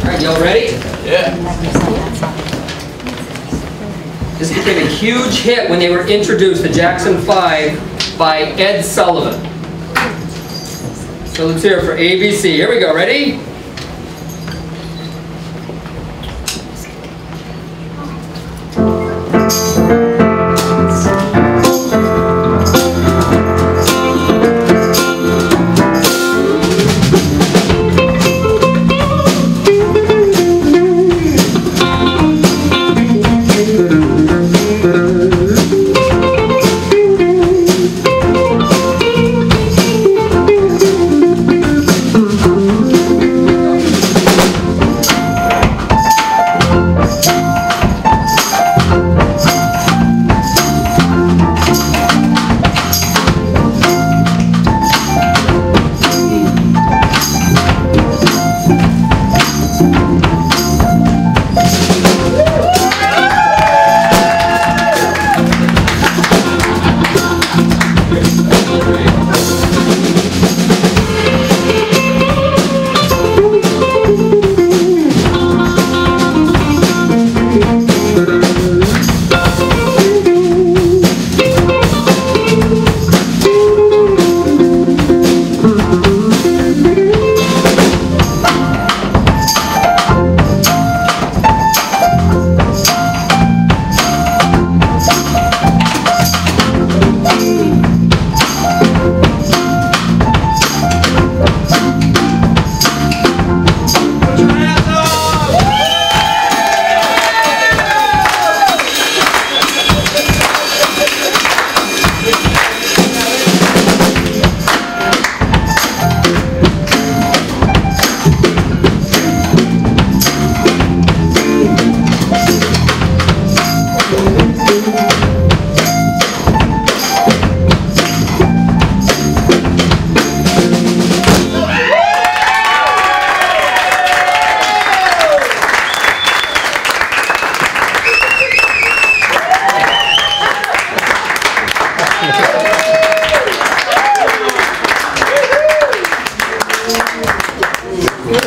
Alright, y'all ready? Yeah. This became a huge hit when they were introduced, the Jackson 5 by Ed Sullivan. So let's hear it for ABC. Here we go, ready?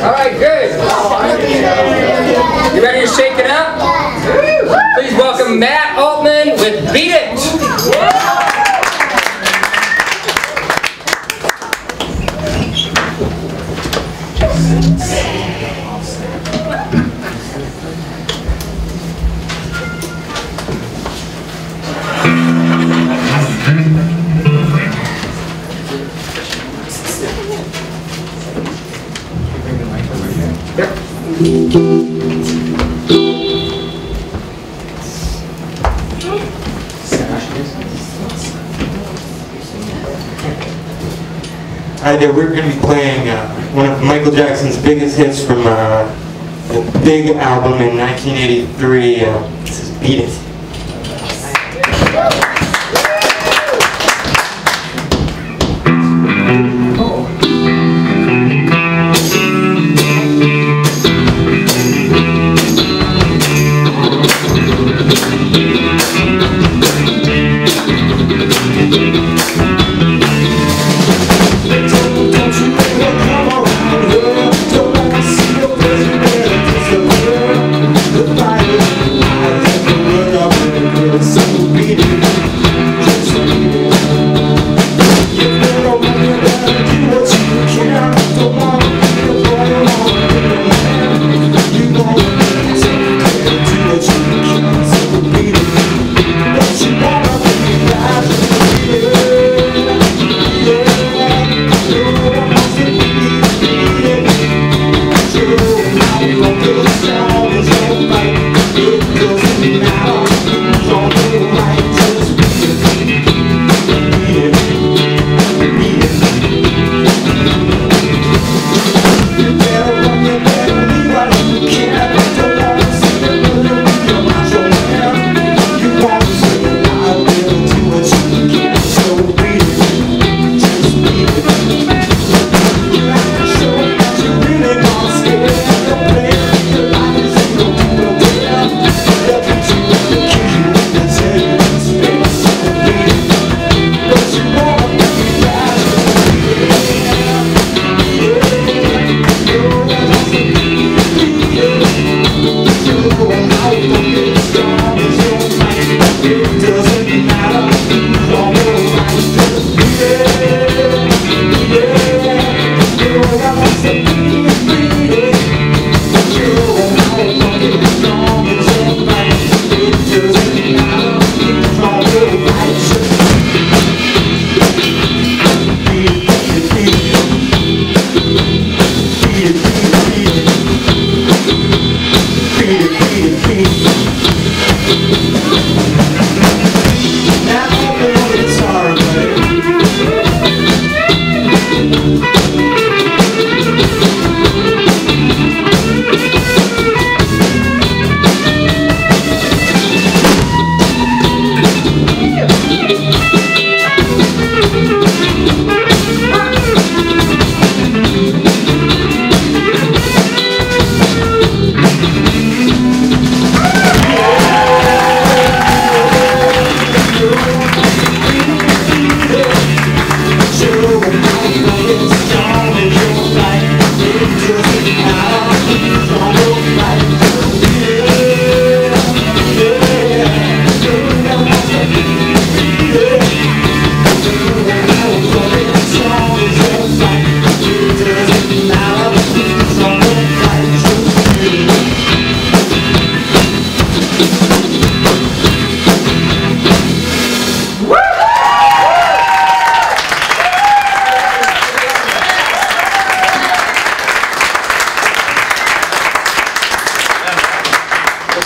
Alright, good. You ready to shake it up? Please welcome Matt Altman with Beat It! We're going to be playing one of Michael Jackson's biggest hits from the big album in 1983. This is Beat It.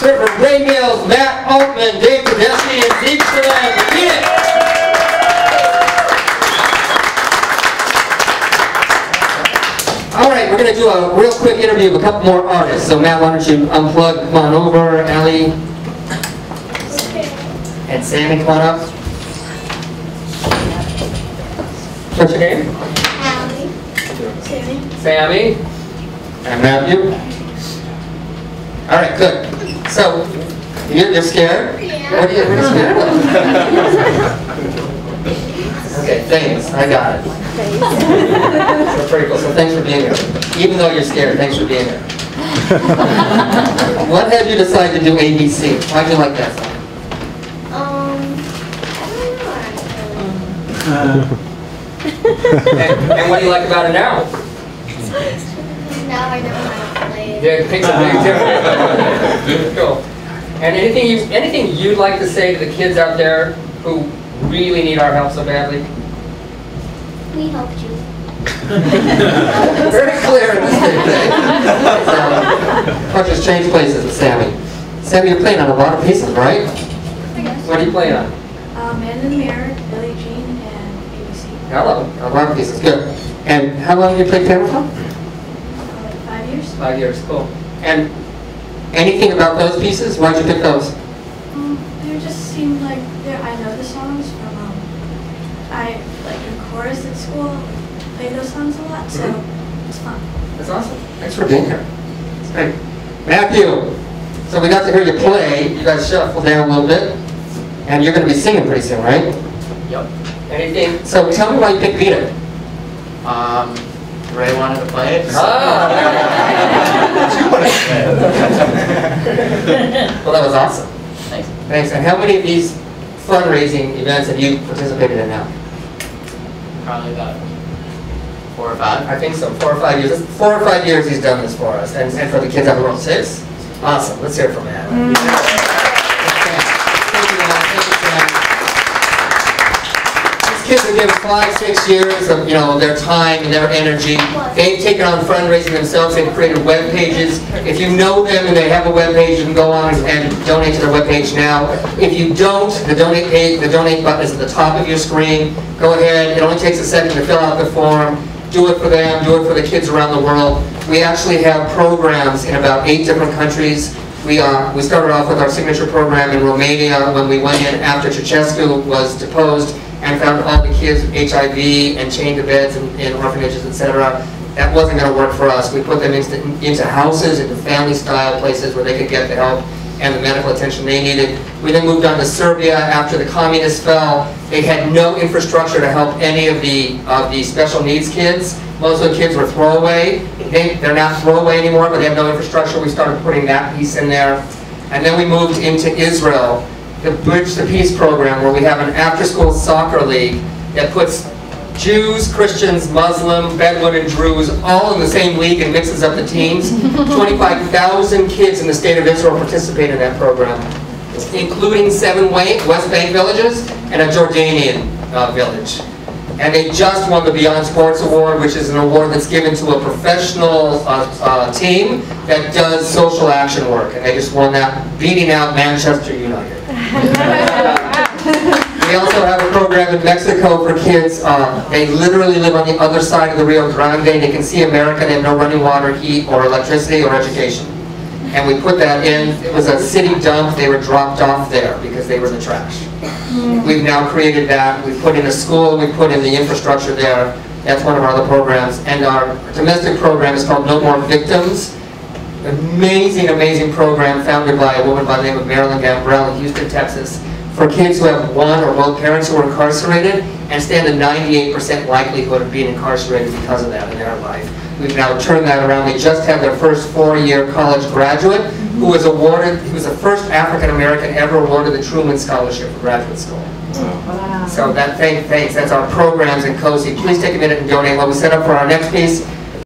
hear from Ray Mills, Matt Altman, Dave Tedeschi, and Zeke Salam. Beat it! All right, we're going to do a real quick interview of a couple more artists. So Matt, why don't you unplug, come on over, Allie. And Sammy, come on up. What's your name? Allie. Sammy. Sammy. And Matthew. All right, good. So, you're scared? Yeah. What are you scared of? Okay, thanks. I got it. So pretty cool. So thanks for being here. Even though you're scared, thanks for being here. What had you decided to do ABC? Why'd you like that song? I don't know actually. And what do you like about it now? Now I know how to play it. Yeah, it makes a big difference. Cool. And anything you'd like to say to the kids out there who really need our help so badly? We helped you. Very clear in this thing. I'll just change places with Sammy. Sammy, you're playing on a lot of pieces, right? I guess. What are you playing on? Man in the Mirror, Billie Jean, and ABC. I love them. A lot of pieces. Good. And how long have you played piano for? 5 years. 5 years. Cool. And anything about those pieces? Why'd you pick those? They just seemed like I know the songs from I like in chorus at school. Play those songs a lot, so it's fun. That's awesome. Thanks for being here. It's great. Matthew, so we got to hear you play. You guys shuffle down a little bit. And you're going to be singing pretty soon, right? Yep. Anything? So tell me why you picked Beat It. Ray wanted to play it. Well, that was awesome. Thanks. Thanks. And how many of these fundraising events have you participated in now? Probably about 4 or 5. I think so. 4 or 5 years. 4 or 5 years he's done this for us. And for the kids out in the world. 6? Awesome. Let's hear it from Matt. Kids have given 5, 6 years of their time and their energy. They've taken on fundraising themselves. They've created web pages. If you know them and they have a web page, you can go on and donate to their web page now. If you don't, the donate page, the donate button is at the top of your screen. Go ahead. It only takes a second to fill out the form. Do it for them. Do it for the kids around the world. We actually have programs in about 8 different countries. We started off with our signature program in Romania when we went in after Ceausescu was deposed and found all the kids with HIV and chained to beds in orphanages, etc. That wasn't going to work for us. We put them into houses, into family-style places where they could get the help and the medical attention they needed. We then moved on to Serbia after the communists fell. They had no infrastructure to help any of the special needs kids. Most of the kids were throwaway. They're not throwaway anymore, but they have no infrastructure. We started putting that piece in there. And then we moved into Israel, the Bridge to Peace program, where we have an after-school soccer league that puts Jews, Christians, Muslim, Bedouin, and Druze all in the same league and mixes up the teams. 25,000 kids in the state of Israel participate in that program, including 7 West Bank villages and a Jordanian village. And they just won the Beyond Sports Award, which is an award that's given to a professional team that does social action work. And they just won that, beating out Manchester United. We also have a program in Mexico for kids. They literally live on the other side of the Rio Grande. They can see America. They have no running water, heat, or electricity, or education. And we put that in. It was a city dump. They were dropped off there because they were the trash. We've now created that. We put in a school. We put in the infrastructure there. That's one of our other programs. And our domestic program is called No More Victims. Amazing, amazing program founded by a woman by the name of Marilyn Gambrell in Houston, Texas, for kids who have one or both parents who are incarcerated and stand a 98% likelihood of being incarcerated because of that in their life. We've now turned that around. They just had their first 4-year college graduate who was awarded, he was the first African American ever awarded the Truman Scholarship for graduate school. Wow. So thanks, that's our programs in COSI. Please take a minute and donate. What we set up for our next piece